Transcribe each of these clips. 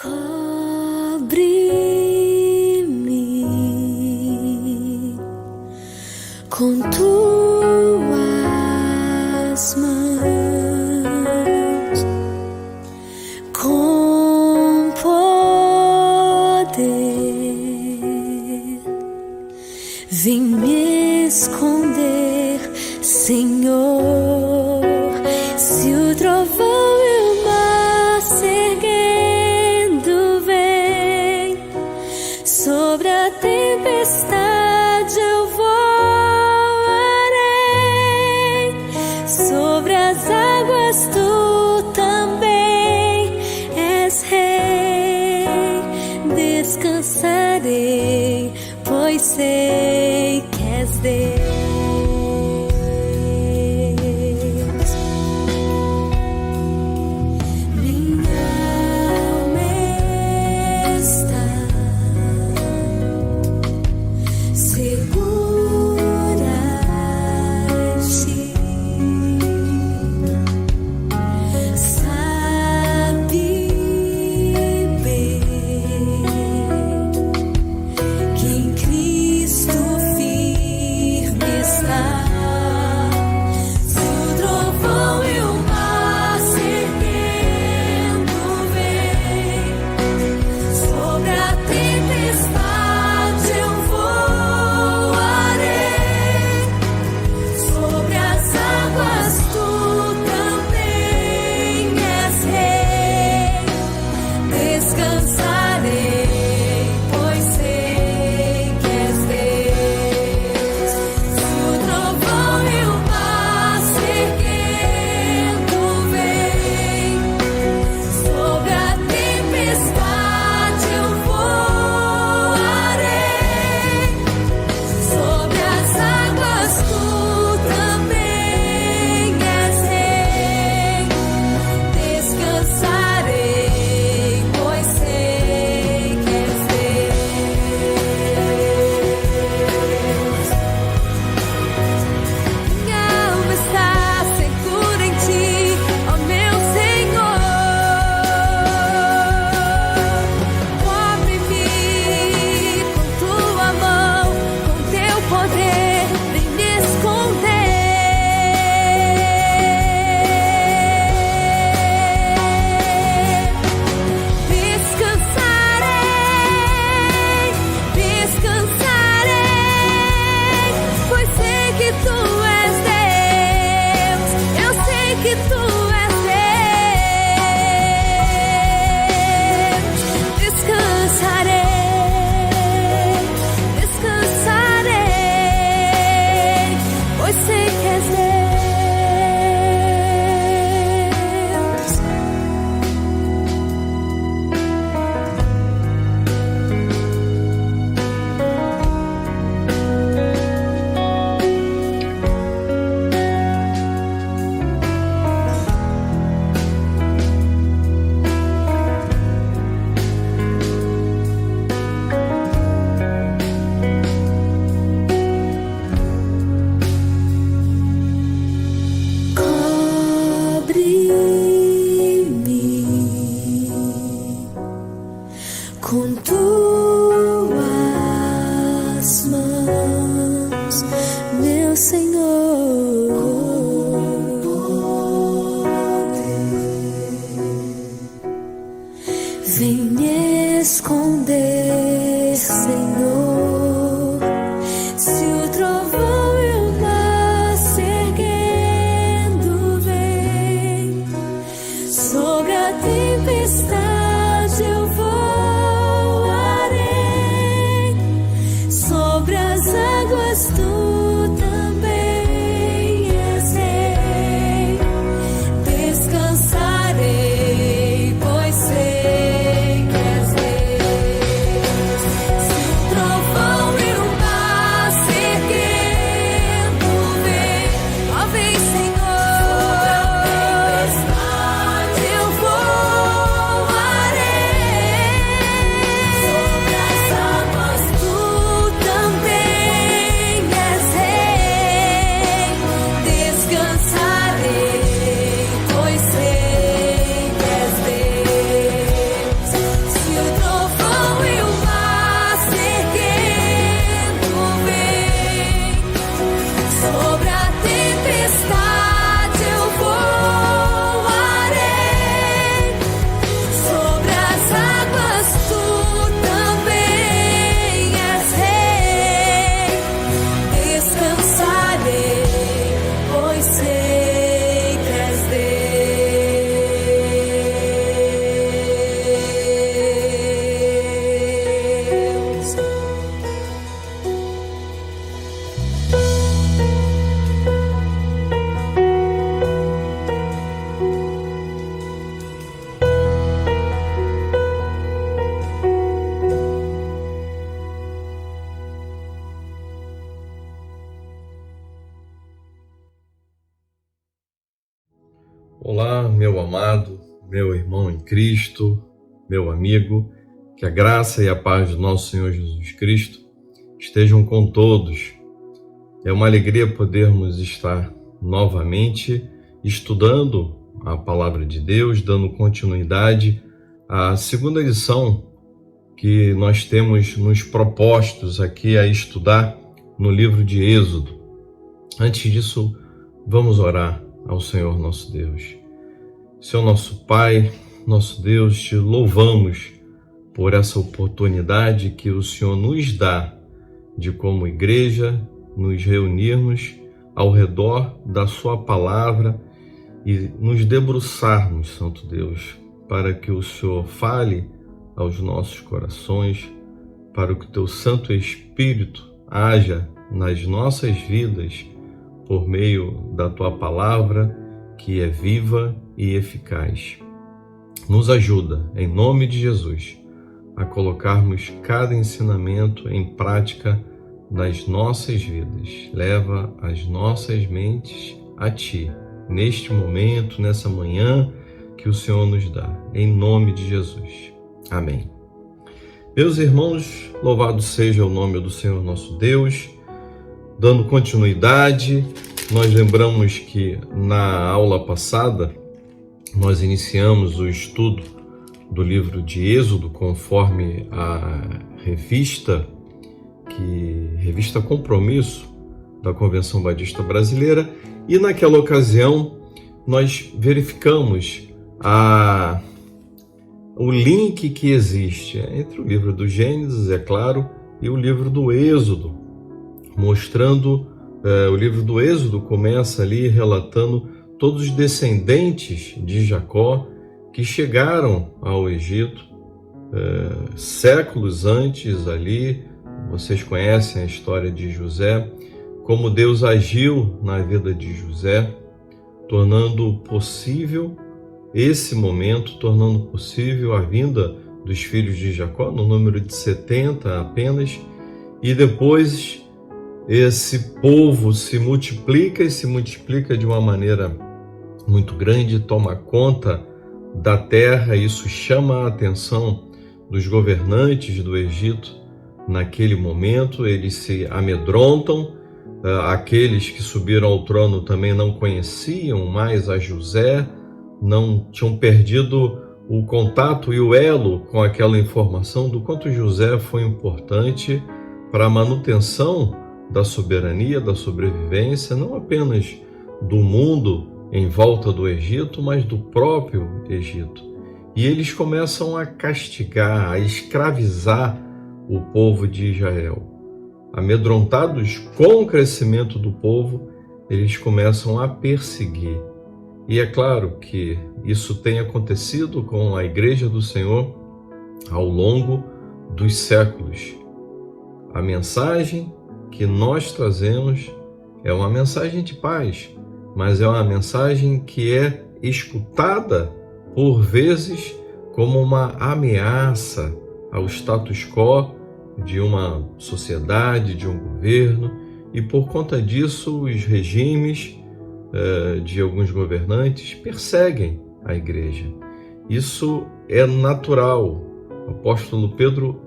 Cobre-me com tuas mãos, com poder. Vem me esconder, Senhor, se o trovão e o mar se erguendo vem, sobre a tempestade eu voarei, sobre as águas tu também és rei. Descansarei, pois sei que és Deus. Com tuas mãos, meu Senhor, vem me esconder, Senhor, se o trovão e o mar se erguendo vem, sobre a tempestade eu vou. Sobre as águas tu também és rei. Descansarei, pois sei que és Deus. Se o trovão amado, meu irmão em Cristo, meu amigo, que a graça e a paz do nosso Senhor Jesus Cristo estejam com todos. É uma alegria podermos estar novamente estudando a Palavra de Deus, dando continuidade à segunda lição que nós temos nos propostos aqui a estudar no livro de Êxodo. Antes disso, vamos orar ao Senhor nosso Deus. Senhor nosso Pai, nosso Deus, te louvamos por essa oportunidade que o Senhor nos dá de, como igreja, nos reunirmos ao redor da sua palavra e nos debruçarmos, Santo Deus, para que o Senhor fale aos nossos corações, para que o teu Santo Espírito haja nas nossas vidas por meio da tua palavra, que é viva e eficaz. Nos ajuda, em nome de Jesus, a colocarmos cada ensinamento em prática nas nossas vidas. Leva as nossas mentes a Ti, neste momento, nessa manhã que o Senhor nos dá, em nome de Jesus. Amém. Meus irmãos, louvado seja o nome do Senhor nosso Deus. Dando continuidade, nós lembramos que na aula passada nós iniciamos o estudo do livro de Êxodo conforme a revista Compromisso da Convenção Batista Brasileira, e naquela ocasião nós verificamos o link que existe entre o livro do Gênesis, é claro, e o livro do Êxodo, mostrando, o livro do Êxodo começa ali relatando todos os descendentes de Jacó que chegaram ao Egito séculos antes ali. Vocês conhecem a história de José, como Deus agiu na vida de José, tornando possível esse momento, tornando possível a vinda dos filhos de Jacó, no número de 70 apenas, e depois esse povo se multiplica e se multiplica de uma maneira muito grande, toma conta da terra. Isso chama a atenção dos governantes do Egito naquele momento. Eles se amedrontam, aqueles que subiram ao trono também não conheciam mais a José, não tinham perdido o contato e o elo com aquela informação do quanto José foi importante para a manutenção da soberania, da sobrevivência, não apenas do mundo em volta do Egito, mas do próprio Egito. E eles começam a castigar, a escravizar o povo de Israel. Amedrontados com o crescimento do povo, eles começam a perseguir. E é claro que isso tem acontecido com a Igreja do Senhor ao longo dos séculos. A mensagem que nós trazemos é uma mensagem de paz, mas é uma mensagem que é escutada por vezes como uma ameaça ao status quo de uma sociedade, de um governo, e por conta disso os regimes de alguns governantes perseguem a igreja. Isso é natural. O apóstolo Pedro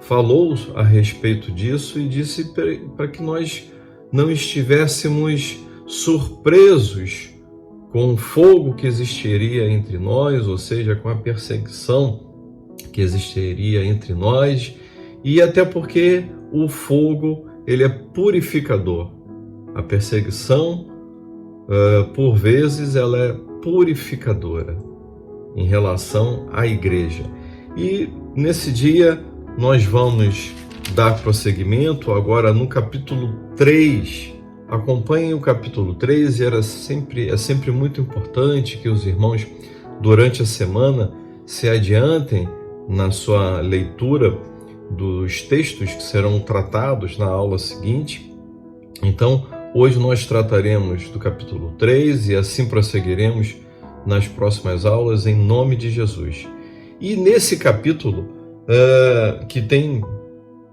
falou a respeito disso e disse para que nós não estivéssemos surpresos com o fogo que existiria entre nós, ou seja, com a perseguição que existiria entre nós, e até porque o fogo ele é purificador. A perseguição, por vezes, ela é purificadora em relação à igreja. E nesse dia nós vamos dar prosseguimento agora no capítulo 3. Acompanhem o capítulo 3, é sempre muito importante que os irmãos, durante a semana, se adiantem na sua leitura dos textos que serão tratados na aula seguinte. Então, hoje nós trataremos do capítulo 3 e assim prosseguiremos nas próximas aulas, em nome de Jesus. E nesse capítulo, que tem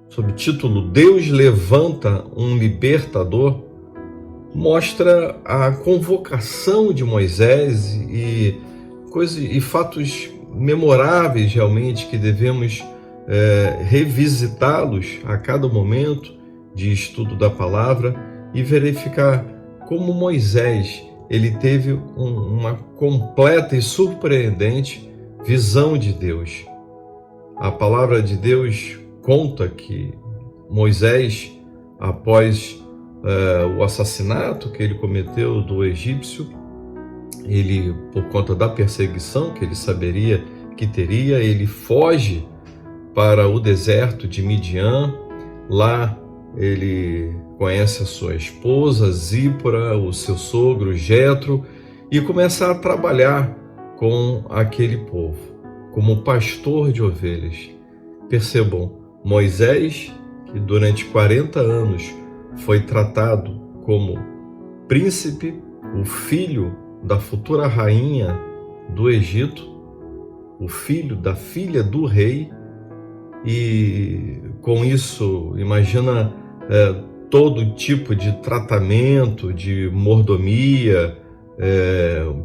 sob título Deus levanta um libertador, mostra a convocação de Moisés e coisas e fatos memoráveis realmente que devemos revisitá-los a cada momento de estudo da palavra e verificar como Moisés ele teve uma completa e surpreendente visão de Deus. A palavra de Deus conta que Moisés, após o assassinato que ele cometeu do egípcio, ele, por conta da perseguição que ele saberia que teria, ele foge para o deserto de Midian. Lá ele conhece a sua esposa Zípora, o seu sogro Jetro, e começa a trabalhar com aquele povo, como pastor de ovelhas. Percebam, Moisés, que durante 40 anos foi tratado como príncipe, o filho da futura rainha do Egito, o filho da filha do rei, e com isso, imagina todo tipo de tratamento, de mordomia,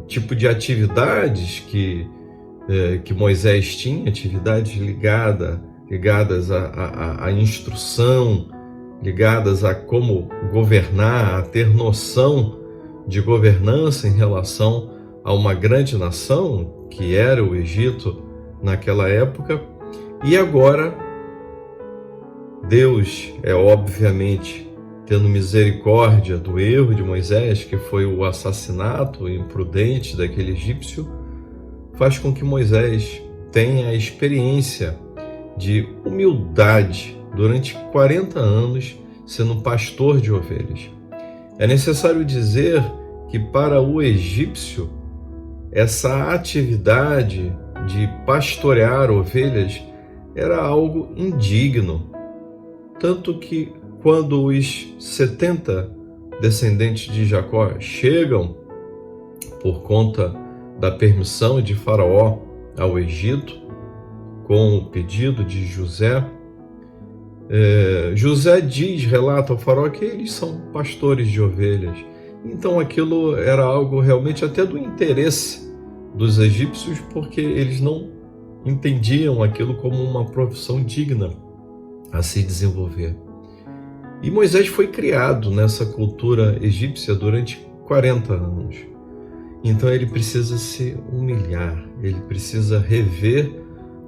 tipo de atividades que Moisés tinha, atividades ligadas à instrução, ligadas a como governar, a ter noção de governança em relação a uma grande nação, que era o Egito naquela época. E agora, Deus obviamente tendo misericórdia do erro de Moisés, que foi o assassinato imprudente daquele egípcio, faz com que Moisés tenha a experiência de humildade durante 40 anos sendo pastor de ovelhas. É necessário dizer que para o egípcio essa atividade de pastorear ovelhas era algo indigno, tanto que quando os 70 descendentes de Jacó chegam por conta da permissão de Faraó ao Egito, com o pedido de José, José relata ao Faraó que eles são pastores de ovelhas. Então aquilo era algo realmente até do interesse dos egípcios, porque eles não entendiam aquilo como uma profissão digna a se desenvolver. E Moisés foi criado nessa cultura egípcia durante 40 anos. Então ele precisa se humilhar, ele precisa rever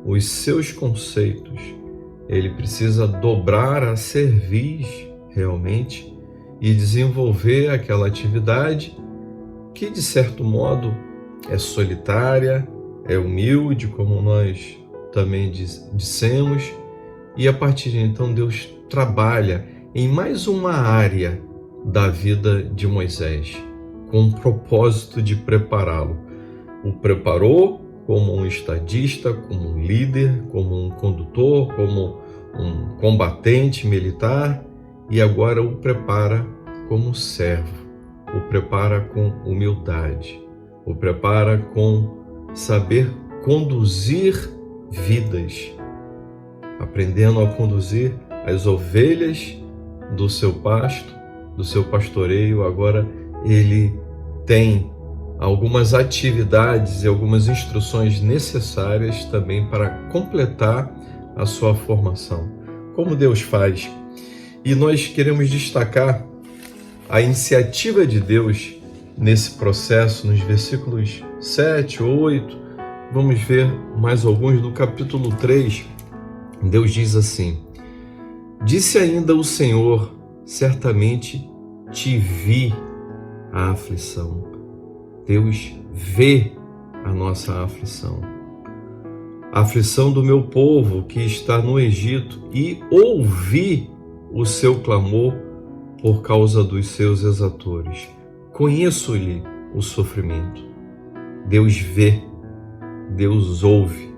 os seus conceitos, ele precisa dobrar a cerviz realmente e desenvolver aquela atividade que, de certo modo, é solitária, é humilde, como nós também dissemos, e a partir de então Deus trabalha em mais uma área da vida de Moisés, com o propósito de prepará-lo. O preparou como um estadista, como um líder, como um condutor, como um combatente militar, e agora o prepara como servo, o prepara com humildade, o prepara com saber conduzir vidas, aprendendo a conduzir as ovelhas do seu pasto, do seu pastoreio. Agora ele tem algumas atividades e algumas instruções necessárias também para completar a sua formação. Como Deus faz? E nós queremos destacar a iniciativa de Deus nesse processo, nos versículos 7, 8, vamos ver mais alguns do capítulo 3. Deus diz assim: disse ainda o Senhor, certamente te vi a aflição. Deus vê a nossa aflição, a aflição do meu povo que está no Egito, e ouvi o seu clamor por causa dos seus exatores. Conheço-lhe o sofrimento. Deus vê, Deus ouve,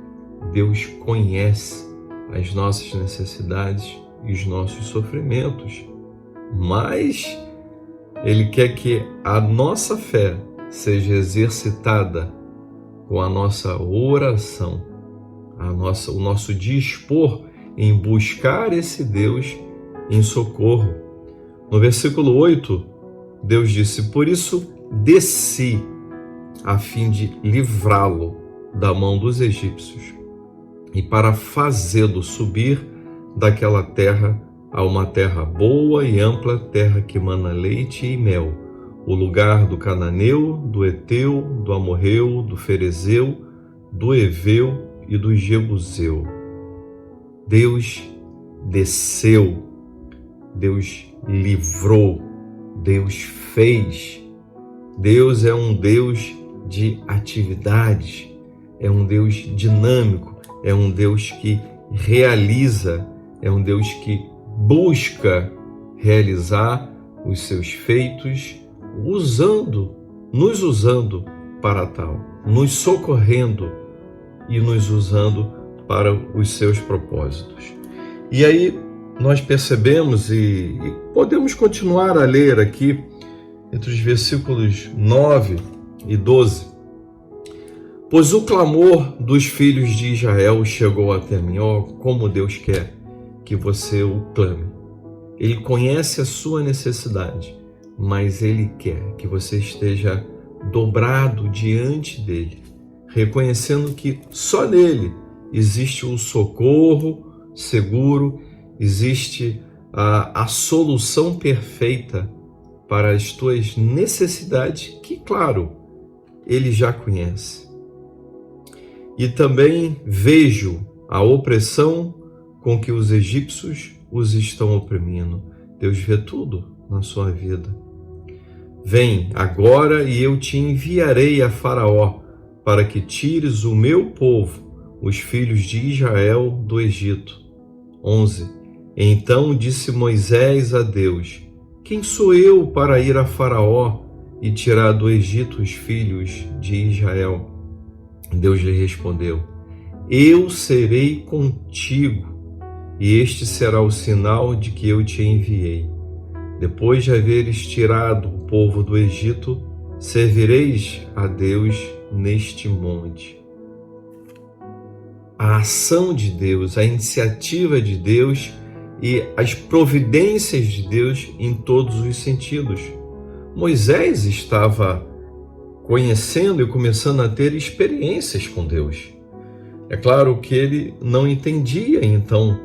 Deus conhece as nossas necessidades e os nossos sofrimentos, mas Ele quer que a nossa fé seja exercitada com a nossa oração, o nosso dispor em buscar esse Deus em socorro. No versículo 8, Deus disse: por isso desci a fim de livrá-lo da mão dos egípcios e para fazê-lo subir daquela terra a uma terra boa e ampla, terra que mana leite e mel, o lugar do cananeu, do eteu, do amorreu, do ferezeu, do eveu e do jebuseu. Deus desceu, Deus livrou, Deus fez. Deus é um Deus de atividades, é um Deus dinâmico, é um Deus que realiza, é um Deus que busca realizar os seus feitos, nos usando para tal, nos socorrendo e nos usando para os seus propósitos. E aí nós percebemos e podemos continuar a ler aqui entre os versículos 9 e 12. Pois o clamor dos filhos de Israel chegou até mim. Ó, como Deus quer que você o clame. Ele conhece a sua necessidade, mas Ele quer que você esteja dobrado diante dEle, reconhecendo que só nele existe um socorro seguro, existe a solução perfeita para as tuas necessidades, que, claro, Ele já conhece. E também vejo a opressão com que os egípcios os estão oprimindo. Deus vê tudo na sua vida. Vem agora e eu te enviarei a Faraó, para que tires o meu povo, os filhos de Israel, do Egito. 11. Então disse Moisés a Deus: quem sou eu para ir a Faraó e tirar do Egito os filhos de Israel? Deus lhe respondeu: eu serei contigo, e este será o sinal de que eu te enviei. Depois de haveres tirado o povo do Egito, servireis a Deus neste monte. A ação de Deus, a iniciativa de Deus e as providências de Deus em todos os sentidos. Moisés estava conhecendo e começando a ter experiências com Deus. É claro que ele não entendia, então,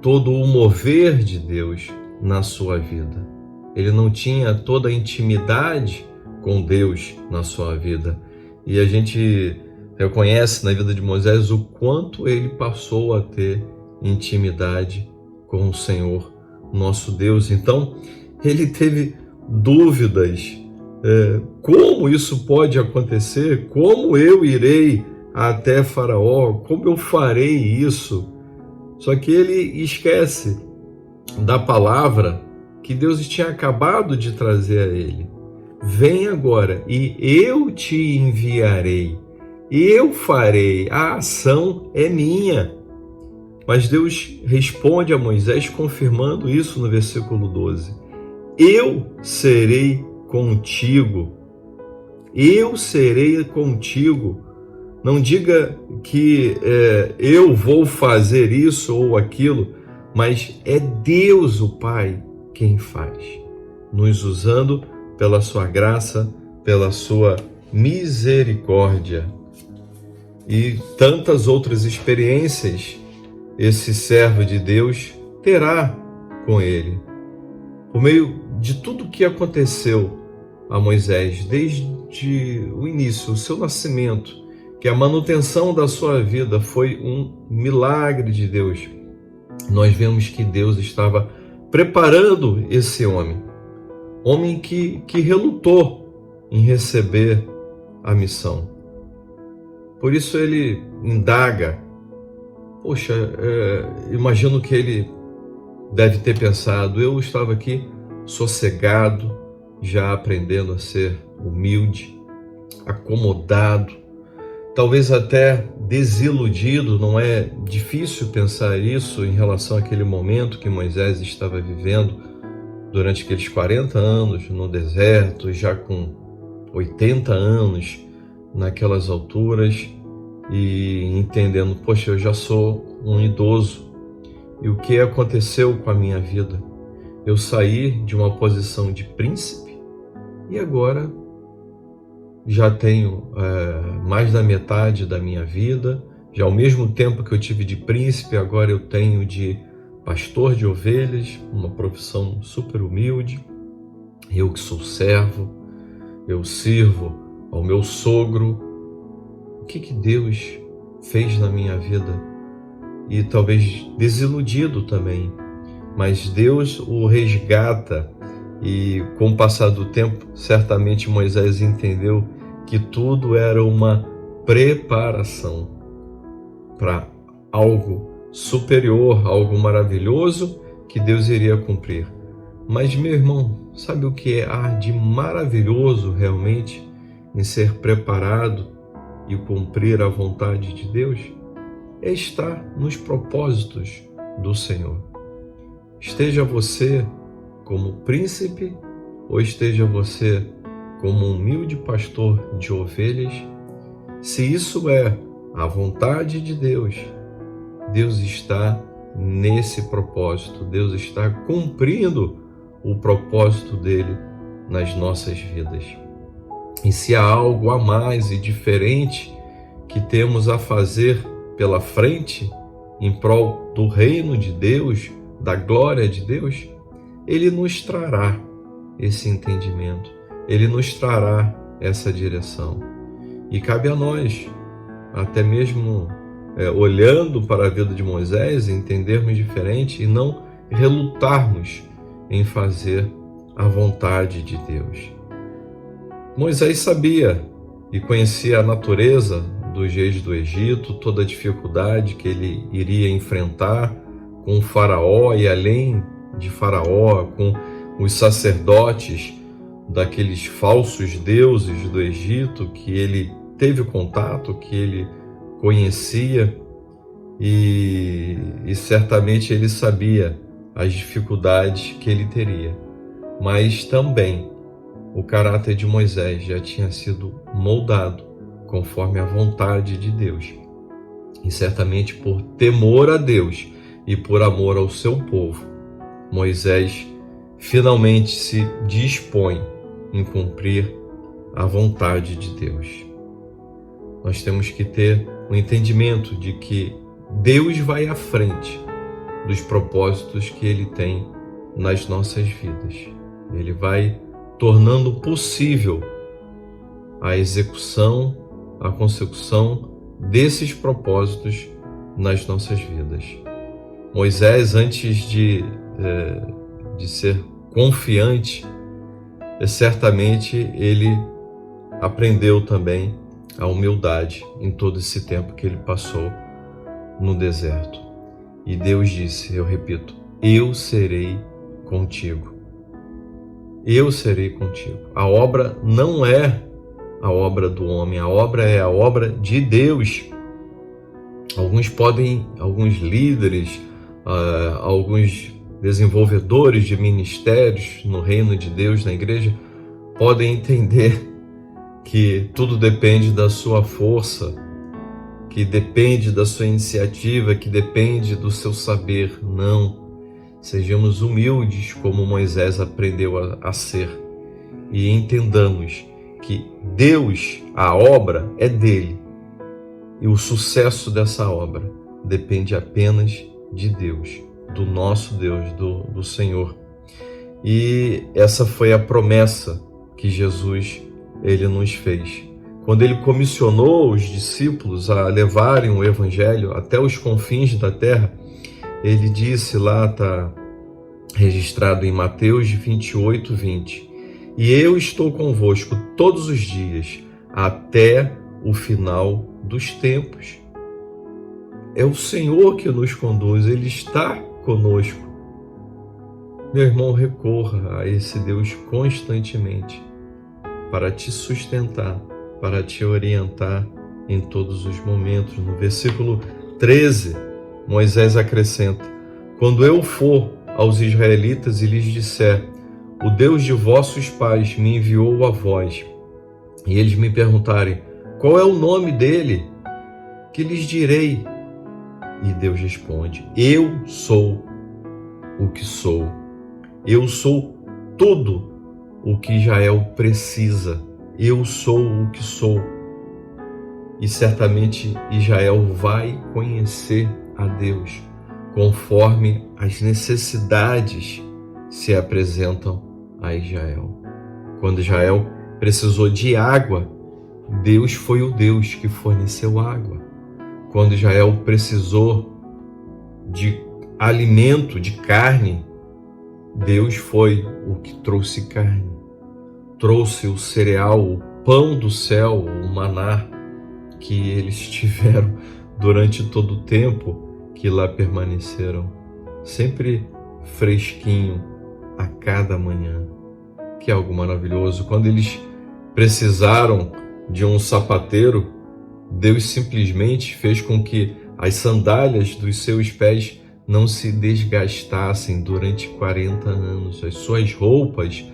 todo o mover de Deus na sua vida. Ele não tinha toda a intimidade com Deus na sua vida. E a gente reconhece na vida de Moisés o quanto ele passou a ter intimidade com o Senhor, nosso Deus. Então, ele teve dúvidas. Como isso pode acontecer? Como eu irei até Faraó? Como eu farei isso? Só que ele esquece da palavra que Deus tinha acabado de trazer a ele. Vem agora e eu te enviarei. Eu farei. A ação é minha. Mas Deus responde a Moisés confirmando isso no versículo 12. Eu serei contigo. Eu serei contigo. Não diga que eu vou fazer isso ou aquilo, mas é Deus o Pai quem faz, nos usando pela sua graça, pela sua misericórdia. E tantas outras experiências esse servo de Deus terá com ele. Por meio de tudo que aconteceu a Moisés, desde o início, o seu nascimento, que a manutenção da sua vida foi um milagre de Deus, nós vemos que Deus estava preparando esse homem que relutou em receber a missão. Por isso ele indaga. Poxa, imagino que ele deve ter pensado, eu estava aqui sossegado, já aprendendo a ser humilde, acomodado, talvez até desiludido. Não é difícil pensar isso em relação àquele momento que Moisés estava vivendo durante aqueles 40 anos no deserto, já com 80 anos naquelas alturas, e entendendo, poxa, eu já sou um idoso, e o que aconteceu com a minha vida? Eu saí de uma posição de príncipe e agora já tenho mais da metade da minha vida, já ao mesmo tempo que eu tive de príncipe, agora eu tenho de pastor de ovelhas, uma profissão super humilde. Eu que sou servo, eu sirvo ao meu sogro. O que Deus fez na minha vida? E talvez desiludido também, mas Deus o resgata. E com o passar do tempo, certamente Moisés entendeu que tudo era uma preparação para algo superior, algo maravilhoso que Deus iria cumprir. Mas, meu irmão, sabe o que há de maravilhoso realmente em ser preparado e cumprir a vontade de Deus? É estar nos propósitos do Senhor. Esteja você como príncipe ou esteja você como um humilde pastor de ovelhas, se isso é a vontade de Deus, Deus está nesse propósito, Deus está cumprindo o propósito dele nas nossas vidas. E se há algo a mais e diferente que temos a fazer pela frente em prol do reino de Deus, da glória de Deus, Ele nos trará esse entendimento, Ele nos trará essa direção. E cabe a nós, até mesmo olhando para a vida de Moisés, entendermos diferente e não relutarmos em fazer a vontade de Deus. Moisés sabia e conhecia a natureza dos reis do Egito, toda a dificuldade que ele iria enfrentar com o faraó e além de faraó, com os sacerdotes daqueles falsos deuses do Egito que ele teve contato, que ele conhecia e certamente ele sabia as dificuldades que ele teria. Mas também o caráter de Moisés já tinha sido moldado conforme a vontade de Deus. E certamente por temor a Deus e por amor ao seu povo, Moisés finalmente se dispõe em cumprir a vontade de Deus. Nós temos que ter o entendimento de que Deus vai à frente dos propósitos que Ele tem nas nossas vidas. Ele vai tornando possível a execução, a consecução desses propósitos nas nossas vidas. Moisés, antes de ser confiante, certamente ele aprendeu também a humildade em todo esse tempo que ele passou no deserto. E Deus disse, eu repito, eu serei contigo. Eu serei contigo. A obra não é a obra do homem, a obra é a obra de Deus. Alguns líderes, alguns desenvolvedores de ministérios no reino de Deus, na igreja, podem entender que tudo depende da sua força, que depende da sua iniciativa, que depende do seu saber. Não. Sejamos humildes como Moisés aprendeu a ser e entendamos que Deus, a obra é dele e o sucesso dessa obra depende apenas de Deus, do nosso Deus, do Senhor. E essa foi a promessa que Jesus ele nos fez. Quando ele comissionou os discípulos a levarem o evangelho até os confins da terra, ele disse lá, está registrado em Mateus 28, 20, e eu estou convosco todos os dias até o final dos tempos. É o Senhor que nos conduz, Ele está conosco. Meu irmão, recorra a esse Deus constantemente para te sustentar, para te orientar em todos os momentos. No versículo 13, Moisés acrescenta, quando eu for aos israelitas e lhes disser, o Deus de vossos pais me enviou a vós, e eles me perguntarem, qual é o nome dele? Que lhes direi? E Deus responde, eu sou o que sou. Eu sou tudo o que Israel precisa. eu sou o que sou. E certamente Israel vai conhecer a Deus conforme as necessidades se apresentam a Israel. Quando Israel precisou de água, Deus foi o Deus que forneceu água. Quando Israel precisou de alimento, de carne, Deus foi o que trouxe carne. Trouxe o cereal, o pão do céu, o maná, que eles tiveram durante todo o tempo que lá permaneceram, sempre fresquinho a cada manhã. Que é algo maravilhoso. Quando eles precisaram de um sapateiro, Deus simplesmente fez com que as sandálias dos seus pés não se desgastassem durante 40 anos, as suas roupas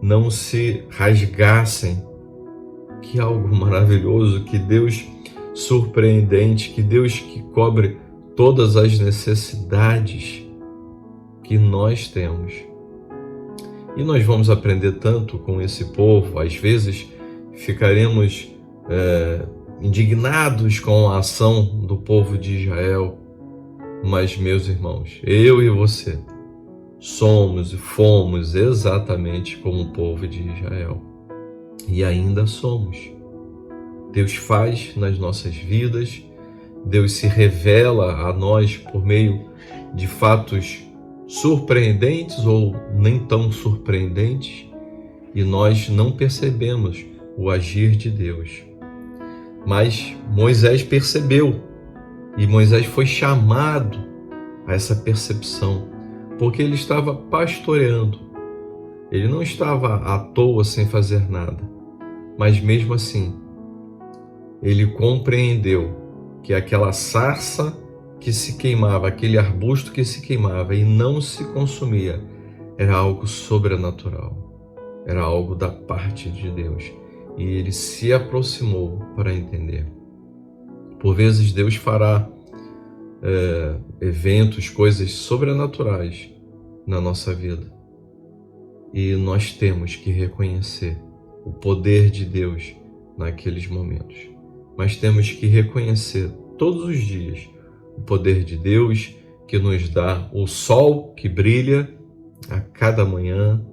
não se rasgassem. Que algo maravilhoso, que Deus surpreendente, que Deus que cobre todas as necessidades que nós temos. E nós vamos aprender tanto com esse povo. Às vezes ficaremos indignados com a ação do povo de Israel, mas, meus irmãos, eu e você somos e fomos exatamente como o povo de Israel. E ainda somos. Deus faz nas nossas vidas, Deus se revela a nós por meio de fatos surpreendentes ou nem tão surpreendentes, e nós não percebemos o agir de Deus. Mas Moisés percebeu, e Moisés foi chamado a essa percepção, porque ele estava pastoreando. Ele não estava à toa sem fazer nada, mas mesmo assim, ele compreendeu que aquela sarça que se queimava, aquele arbusto que se queimava e não se consumia, era algo sobrenatural, era algo da parte de Deus. E ele se aproximou para entender. Por vezes Deus fará eventos, coisas sobrenaturais na nossa vida. E nós temos que reconhecer o poder de Deus naqueles momentos. Mas temos que reconhecer todos os dias o poder de Deus que nos dá o sol que brilha a cada manhã,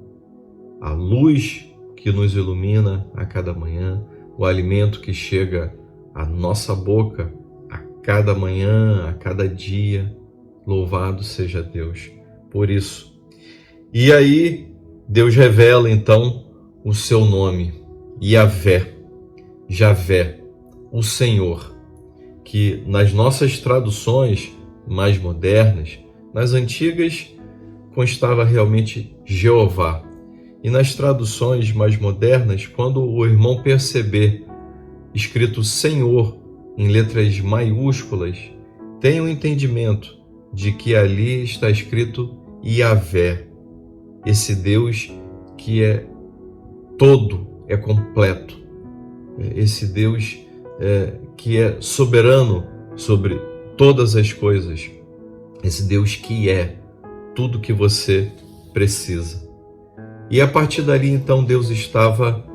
a luz que nos ilumina a cada manhã, o alimento que chega à nossa boca a cada manhã, a cada dia. Louvado seja Deus por isso. E aí Deus revela então o seu nome, Yahvé, Javé, o Senhor, que nas nossas traduções mais modernas, nas antigas constava realmente Jeová. E nas traduções mais modernas, quando o irmão perceber escrito Senhor em letras maiúsculas, tenha o entendimento de que ali está escrito Yahvé, esse Deus que é todo, é completo, esse Deus que é soberano sobre todas as coisas, esse Deus que é tudo que você precisa. E a partir dali, então, Deus estava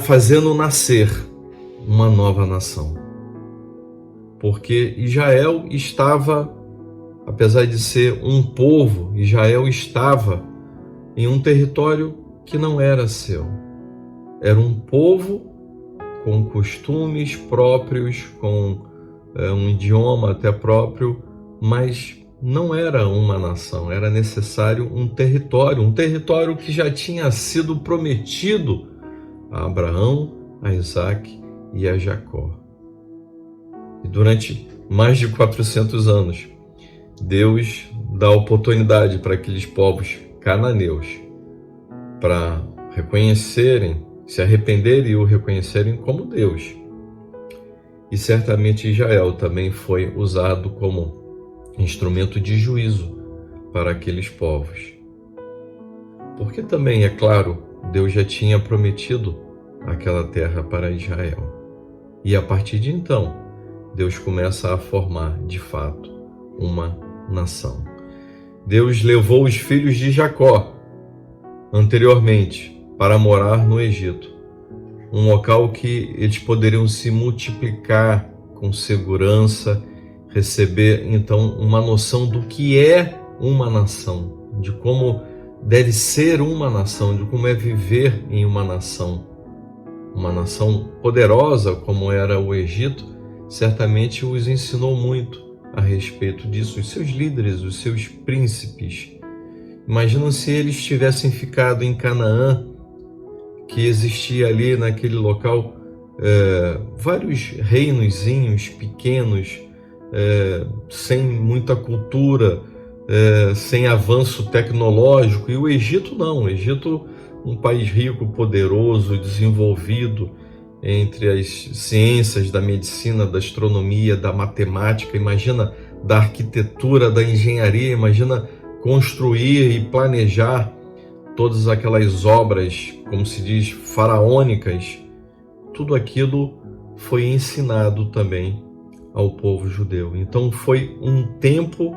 fazendo nascer uma nova nação. Porque Israel estava, apesar de ser um povo, Israel estava em um território que não era seu. Era um povo com costumes próprios, com um idioma até próprio, mas não era uma nação, era necessário um território que já tinha sido prometido a Abraão, a Isaac e a Jacó. E durante mais de 400 anos, Deus dá oportunidade para aqueles povos cananeus para reconhecerem, se arrependerem e o reconhecerem como Deus. E certamente Israel também foi usado como instrumento de juízo para aqueles povos. Porque também, é claro, Deus já tinha prometido aquela terra para Israel. E a partir de então, Deus começa a formar, de fato, uma nação. Deus levou os filhos de Jacó anteriormente para morar no Egito, um local que eles poderiam se multiplicar com segurança, receber então uma noção do que é uma nação, de como deve ser uma nação, de como é viver em uma nação poderosa como era o Egito. Certamente os ensinou muito a respeito disso, os seus líderes, os seus príncipes. Imagina se eles tivessem ficado em Canaã, que existia ali naquele local vários reinozinhos pequenos, sem muita cultura, sem avanço tecnológico. E o Egito não, o Egito, um país rico, poderoso, desenvolvido entre as ciências da medicina, da astronomia, da matemática, imagina, da arquitetura, da engenharia, imagina construir e planejar todas aquelas obras, como se diz, faraônicas. Tudo aquilo foi ensinado também ao povo judeu. Então foi um tempo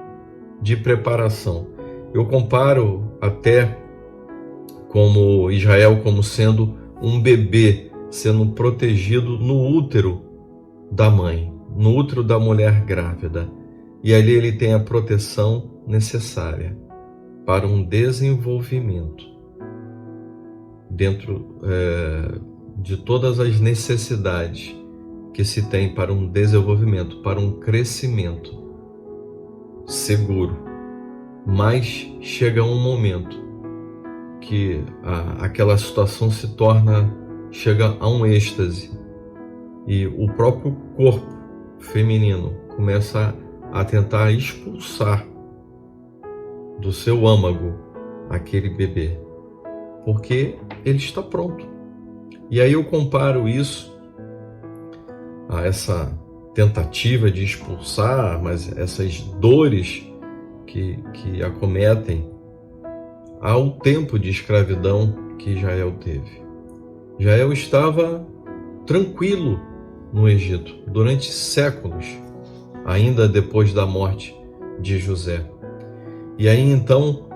de preparação. Eu comparo até como Israel como sendo um bebê sendo protegido no útero da mãe, no útero da mulher grávida. E ali ele tem a proteção necessária para um desenvolvimento dentro de todas as necessidades que se tem para um desenvolvimento, para um crescimento seguro. Mas chega um momento que aquela situação chega a um êxtase e o próprio corpo feminino começa a tentar expulsar do seu âmago aquele bebê, porque ele está pronto. E aí eu comparo isso a essa tentativa de expulsar, mas essas dores que acometem ao tempo de escravidão que Israel teve. Israel estava tranquilo no Egito durante séculos, ainda depois da morte de José. E aí então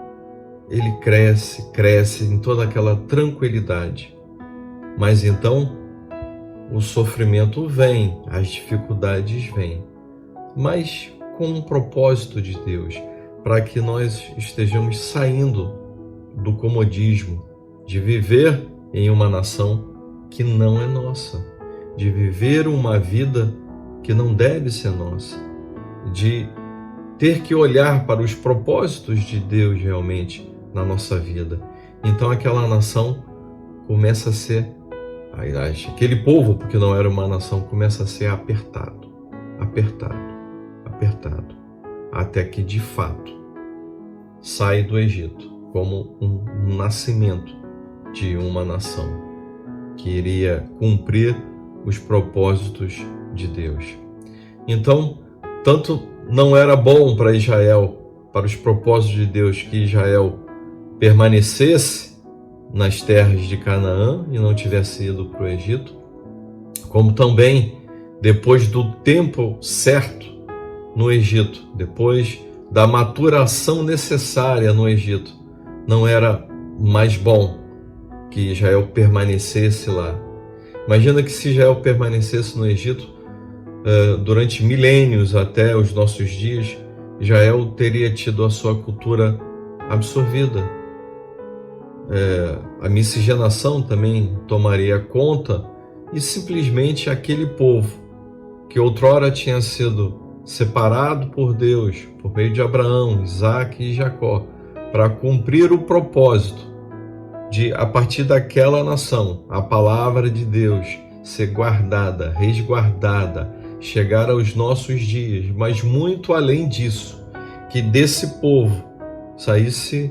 ele cresce em toda aquela tranquilidade. Mas então o sofrimento vem, as dificuldades vêm, mas com um propósito de Deus, para que nós estejamos saindo do comodismo, de viver em uma nação que não é nossa, de viver uma vida que não deve ser nossa, de ter que olhar para os propósitos de Deus realmente na nossa vida. Então aquela nação começa a ser, aquele povo, porque não era uma nação, começa a ser apertado, até que de fato sai do Egito como um nascimento de uma nação que iria cumprir os propósitos de Deus. Então, tanto não era bom para Israel, para os propósitos de Deus, que Israel permanecesse nas terras de Canaã e não tivesse ido para o Egito, como também depois do tempo certo no Egito, depois da maturação necessária no Egito, não era mais bom que Israel permanecesse lá. Imagina que se Israel permanecesse no Egito durante milênios até os nossos dias, Israel teria tido a sua cultura absorvida. A miscigenação também tomaria conta e simplesmente aquele povo que outrora tinha sido separado por Deus, por meio de Abraão, Isaque e Jacó, para cumprir o propósito de, a partir daquela nação, a palavra de Deus ser guardada, resguardada, chegar aos nossos dias, mas muito além disso, que desse povo saísse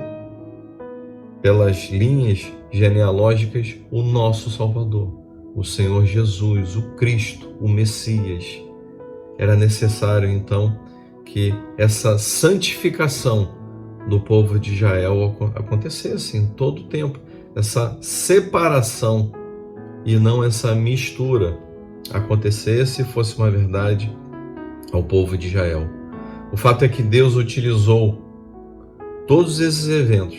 pelas linhas genealógicas o nosso Salvador, o Senhor Jesus, o Cristo, o Messias. Era necessário então que essa santificação do povo de Israel acontecesse em todo o tempo, essa separação e não essa mistura acontecesse e fosse uma verdade ao povo de Israel. O fato é que Deus utilizou todos esses eventos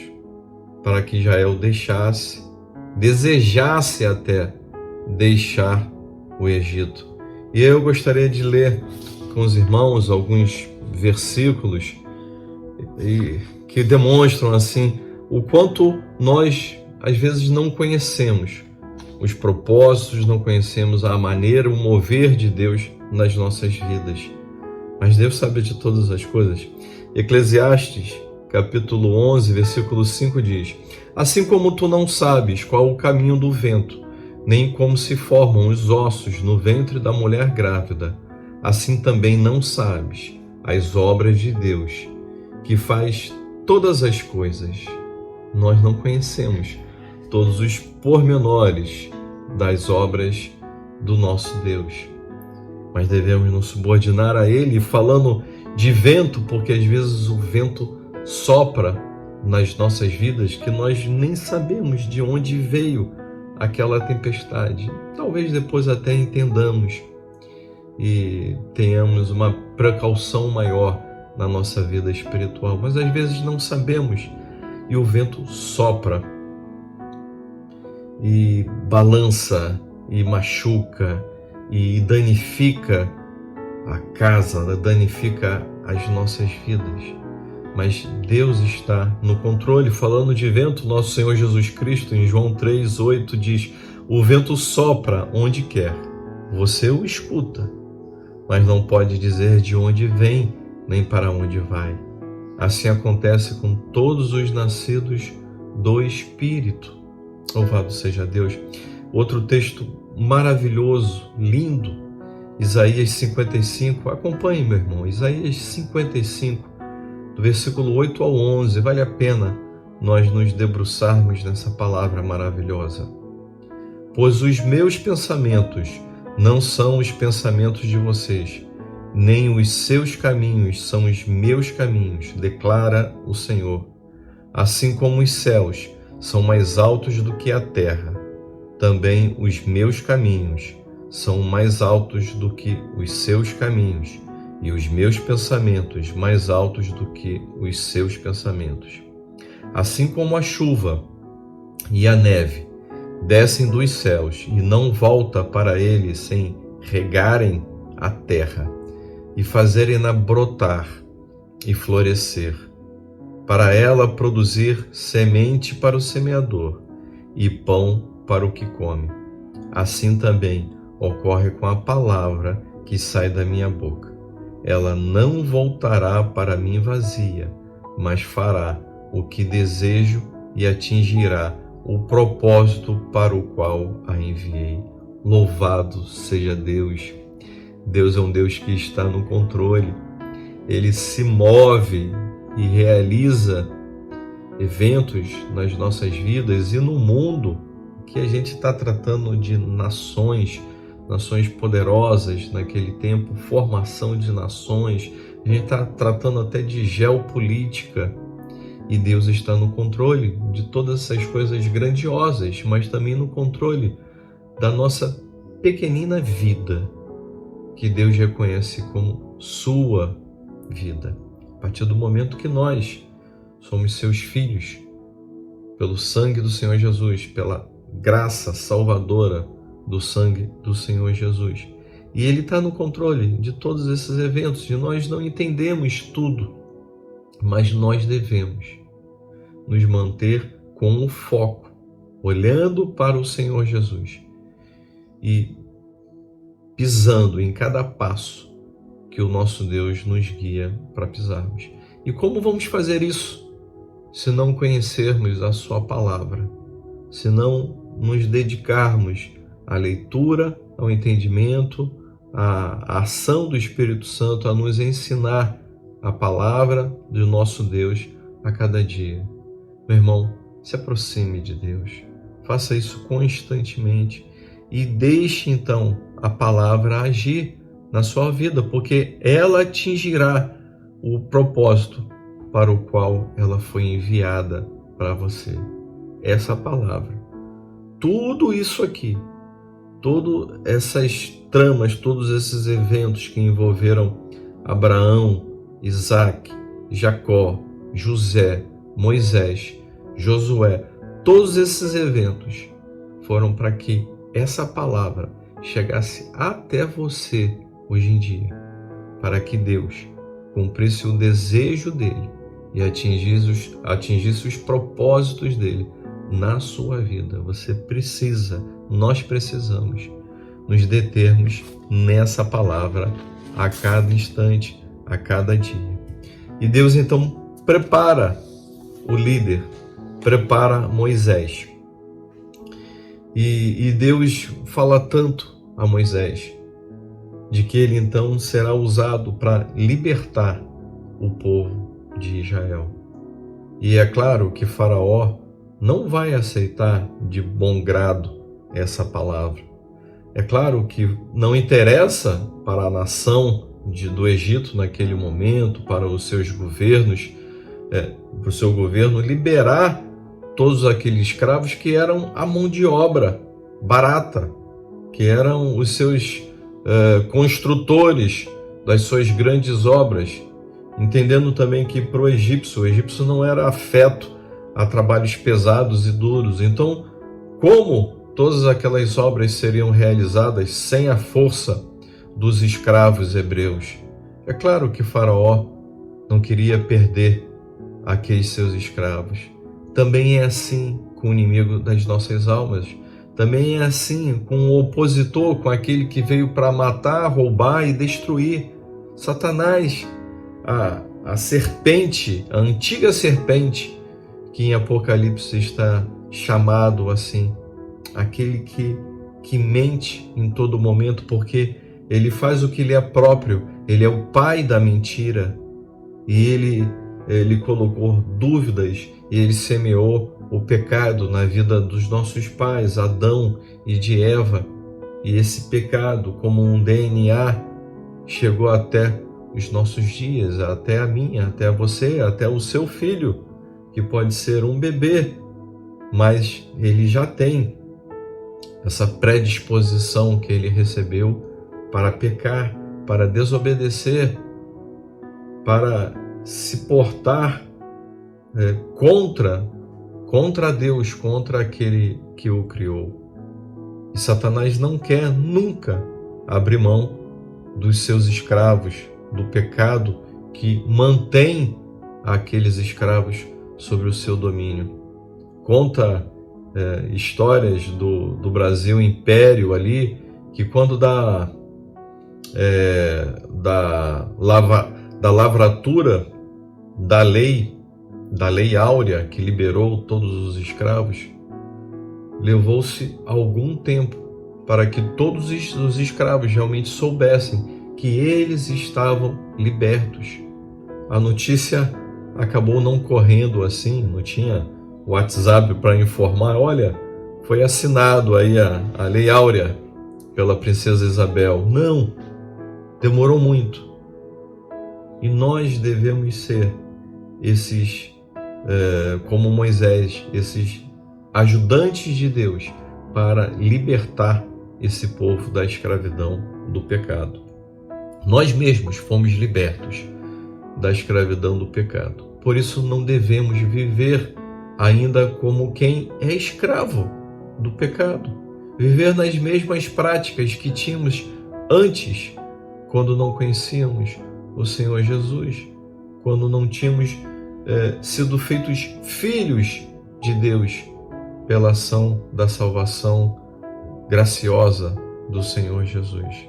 para que Israel deixasse desejasse até deixar o Egito. E eu gostaria de ler com os irmãos alguns versículos que demonstram assim o quanto nós às vezes não conhecemos os propósitos, não conhecemos a maneira, o mover de Deus nas nossas vidas. Mas Deus sabe de todas as coisas. Eclesiastes, capítulo 11, versículo 5 diz: assim como tu não sabes qual o caminho do vento, nem como se formam os ossos no ventre da mulher grávida, assim também não sabes as obras de Deus, que faz todas as coisas. Nós não conhecemos todos os pormenores das obras do nosso Deus, mas devemos nos subordinar a Ele, falando de vento, porque às vezes o vento sopra nas nossas vidas que nós nem sabemos de onde veio aquela tempestade. Talvez depois até entendamos e tenhamos uma precaução maior na nossa vida espiritual, mas às vezes não sabemos e o vento sopra e balança e machuca e danifica a casa, danifica as nossas vidas. Mas Deus está no controle. Falando de vento, nosso Senhor Jesus Cristo, em João 3,8, diz: o vento sopra onde quer, você o escuta, mas não pode dizer de onde vem, nem para onde vai. Assim acontece com todos os nascidos do Espírito. Louvado seja Deus. Outro texto maravilhoso, lindo, Isaías 55. Acompanhe, meu irmão, Isaías 55, do versículo 8 ao 11. Vale a pena nós nos debruçarmos nessa palavra maravilhosa. Pois os meus pensamentos não são os pensamentos de vocês, nem os seus caminhos são os meus caminhos, declara o Senhor. Assim como os céus são mais altos do que a terra, também os meus caminhos são mais altos do que os seus caminhos, e os meus pensamentos mais altos do que os seus pensamentos. Assim como a chuva e a neve descem dos céus e não volta para ele sem regarem a terra e fazerem-na brotar e florescer, para ela produzir semente para o semeador e pão para o que come. Assim também ocorre com a palavra que sai da minha boca. Ela não voltará para mim vazia, mas fará o que desejo e atingirá o propósito para o qual a enviei. Louvado seja Deus! Deus é um Deus que está no controle. Ele se move e realiza eventos nas nossas vidas e no mundo que a gente está tratando de nações poderosas naquele tempo, formação de nações, a gente está tratando até de geopolítica, e Deus está no controle de todas essas coisas grandiosas, mas também no controle da nossa pequenina vida, que Deus reconhece como sua vida. A partir do momento que nós somos seus filhos, pelo sangue do Senhor Jesus, pela graça salvadora do sangue do Senhor Jesus. E Ele está no controle de todos esses eventos, e nós não entendemos tudo, mas nós devemos nos manter com o foco, olhando para o Senhor Jesus e pisando em cada passo que o nosso Deus nos guia para pisarmos. E como vamos fazer isso se não conhecermos a sua palavra, se não nos dedicarmos à leitura, ao entendimento, à ação do Espírito Santo, a nos ensinar a palavra do nosso Deus a cada dia? Meu irmão, se aproxime de Deus, faça isso constantemente e deixe então a palavra agir na sua vida, porque ela atingirá o propósito para o qual ela foi enviada para você. Essa palavra. Tudo isso aqui, todas essas tramas, todos esses eventos que envolveram Abraão, Isaac, Jacó, José, Moisés, Josué, todos esses eventos foram para que essa palavra chegasse até você hoje em dia, para que Deus cumprisse o desejo dele e atingisse os propósitos dele na sua vida. Nós precisamos nos determos nessa palavra a cada instante, a cada dia. E Deus então prepara o líder, prepara Moisés. E Deus fala tanto a Moisés de que ele então será usado para libertar o povo de Israel. E é claro que Faraó não vai aceitar de bom grado essa palavra. É claro que não interessa para a nação do Egito naquele momento, para os seus governos, para o seu governo liberar todos aqueles escravos que eram a mão de obra barata, que eram os seus construtores das suas grandes obras, entendendo também que para o egípcio não era afeto a trabalhos pesados e duros. Então, como todas aquelas obras seriam realizadas sem a força dos escravos hebreus? É claro que Faraó não queria perder aqueles seus escravos. Também é assim com o inimigo das nossas almas. Também é assim com o opositor, com aquele que veio para matar, roubar e destruir. Satanás, a serpente, a antiga serpente, que em Apocalipse está chamado assim, aquele que mente em todo momento, porque ele faz o que lhe é próprio, ele é o pai da mentira, e ele colocou dúvidas, e ele semeou o pecado na vida dos nossos pais, Adão e de Eva, e esse pecado, como um DNA, chegou até os nossos dias, até a minha, até a você, até o seu filho, que pode ser um bebê, mas ele já tem essa predisposição que ele recebeu para pecar, para desobedecer, para se portar contra Deus, contra aquele que o criou. E Satanás não quer nunca abrir mão dos seus escravos, do pecado que mantém aqueles escravos sobre o seu domínio. Conta histórias do Brasil Império ali, que quando da lavratura da lei áurea que liberou todos os escravos, levou-se algum tempo para que todos os escravos realmente soubessem que eles estavam libertos. A notícia acabou não correndo assim, não tinha WhatsApp para informar, olha, foi assinado aí a Lei Áurea pela princesa Isabel. Não, demorou muito. E nós devemos ser esses, como Moisés, esses ajudantes de Deus para libertar esse povo da escravidão do pecado. Nós mesmos fomos libertos da escravidão do pecado. Por isso não devemos viver ainda como quem é escravo do pecado. Viver nas mesmas práticas que tínhamos antes, quando não conhecíamos o Senhor Jesus, quando não tínhamos sido feitos filhos de Deus pela ação da salvação graciosa do Senhor Jesus.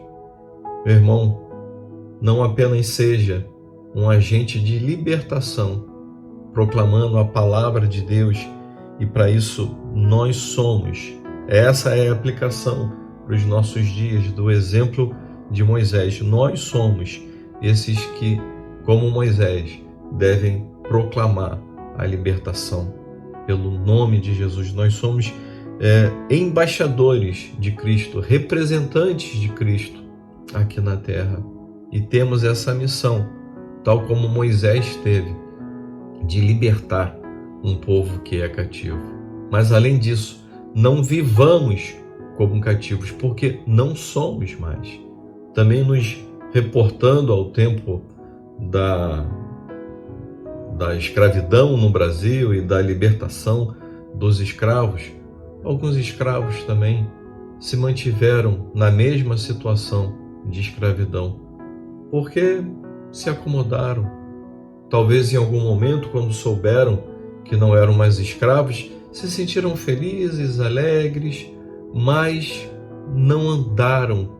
Meu irmão, não apenas seja um agente de libertação, proclamando a palavra de Deus, e para isso nós somos. Essa é a aplicação para os nossos dias do exemplo de Moisés. Nós somos esses que, como Moisés, devem proclamar a libertação pelo nome de Jesus. Nós somos embaixadores de Cristo, representantes de Cristo aqui na terra, e temos essa missão, tal como Moisés teve, de libertar um povo que é cativo. Mas além disso, não vivamos como cativos, porque não somos mais. Também nos reportando ao tempo da escravidão no Brasil e da libertação dos escravos, alguns escravos também se mantiveram na mesma situação de escravidão, porque se acomodaram. Talvez em algum momento, quando souberam que não eram mais escravos, se sentiram felizes, alegres, mas não andaram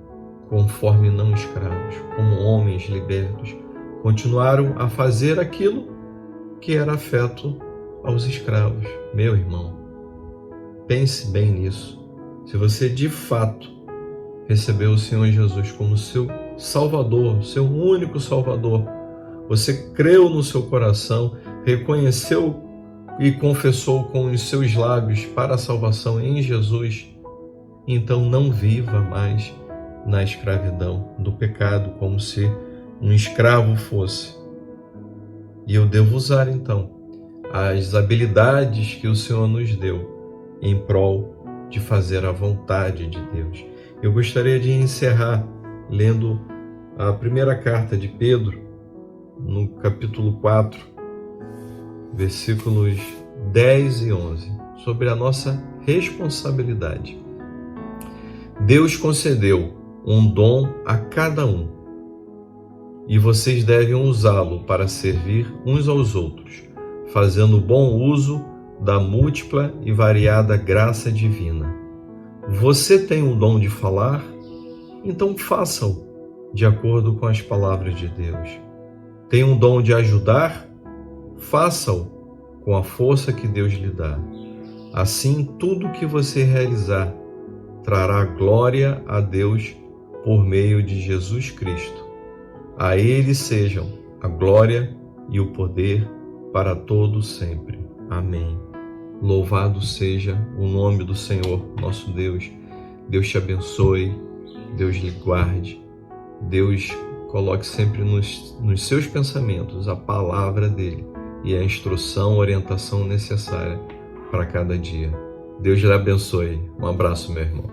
conforme não escravos, como homens libertos. Continuaram a fazer aquilo que era afeto aos escravos. Meu irmão, pense bem nisso. Se você de fato recebeu o Senhor Jesus como seu Salvador, seu único Salvador, você creu no seu coração, reconheceu e confessou com os seus lábios para a salvação em Jesus, então não viva mais na escravidão do pecado, como se um escravo fosse. E eu devo usar então as habilidades que o Senhor nos deu em prol de fazer a vontade de Deus. Eu gostaria de encerrar lendo a primeira carta de Pedro, no capítulo 4, versículos 10 e 11, sobre a nossa responsabilidade. Deus concedeu um dom a cada um, e vocês devem usá-lo para servir uns aos outros, fazendo bom uso da múltipla e variada graça divina. Você tem o dom de falar? Então faça-o de acordo com as palavras de Deus. Tem um dom de ajudar? Faça-o com a força que Deus lhe dá. Assim, tudo que você realizar trará glória a Deus por meio de Jesus Cristo. A Ele sejam a glória e o poder para todos sempre. Amém. Louvado seja o nome do Senhor, nosso Deus. Deus te abençoe, Deus lhe guarde, Deus coloque sempre nos seus pensamentos a palavra dele e a instrução, a orientação necessária para cada dia. Deus lhe abençoe. Um abraço, meu irmão.